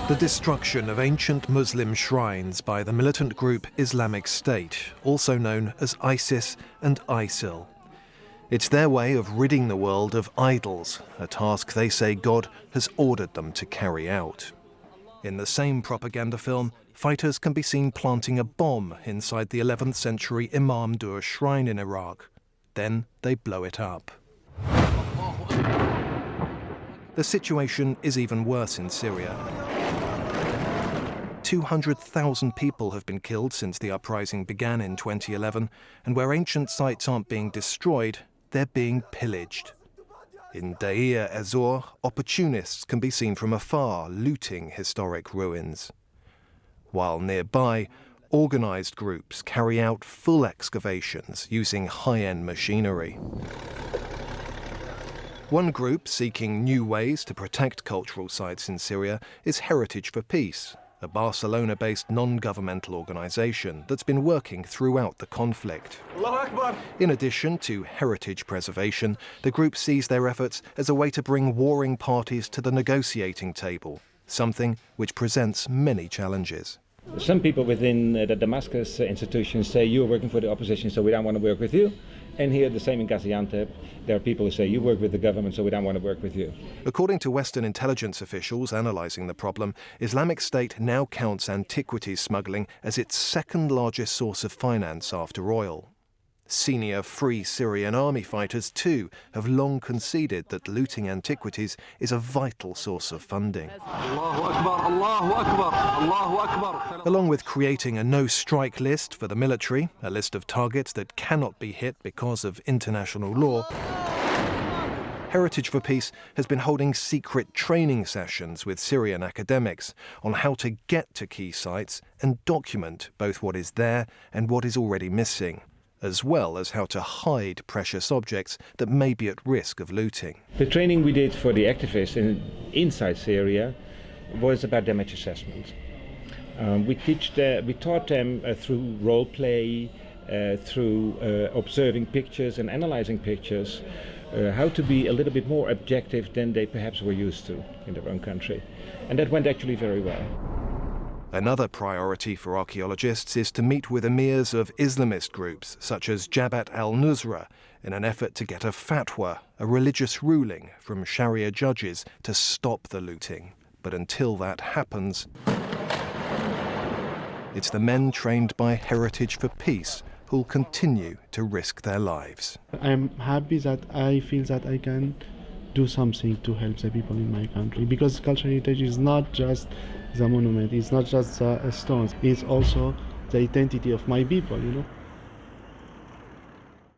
The destruction of ancient Muslim shrines by the militant group Islamic State, also known as ISIS and ISIL. It's their way of ridding the world of idols, a task they say God has ordered them to carry out. In the same propaganda film, fighters can be seen planting a bomb inside the 11th century Imam Dur shrine in Iraq. Then they blow it up. The situation is even worse in Syria. 200,000 people have been killed since the uprising began in 2011, and where ancient sites aren't being destroyed, they're being pillaged. In Deir ez-Zor, opportunists can be seen from afar looting historic ruins. While nearby, organized groups carry out full excavations using high-end machinery. One group seeking new ways to protect cultural sites in Syria is Heritage for Peace, a Barcelona-based non-governmental organization that's been working throughout the conflict. In addition to heritage preservation, the group sees their efforts as a way to bring warring parties to the negotiating table, something which presents many challenges. Some people within the Damascus institutions say you're working for the opposition, so we don't want to work with you. And here, the same in Gaziantep, there are people who say you work with the government, so we don't want to work with you. According to Western intelligence officials analysing the problem, Islamic State now counts antiquities smuggling as its second largest source of finance after oil. Senior Free Syrian army fighters, too, have long conceded that looting antiquities is a vital source of funding. Along with creating a no-strike list for the military, a list of targets that cannot be hit because of international law, Heritage for Peace has been holding secret training sessions with Syrian academics on how to get to key sites and document both what is there and what is already missing, as well as how to hide precious objects that may be at risk of looting. The training we did for the activists inside Syria was about damage assessment. We taught them through role play, through observing pictures and analyzing pictures, how to be a little bit more objective than they perhaps were used to in their own country. And that went actually very well. Another priority for archaeologists is to meet with emirs of Islamist groups such as Jabhat al-Nusra in an effort to get a fatwa, a religious ruling from Sharia judges to stop the looting. But until that happens, it's the men trained by Heritage for Peace who'll continue to risk their lives. I'm happy that I feel that I can do something to help the people in my country, because cultural heritage is not just the monument, it's not just the stones, it's also the identity of my people, you know.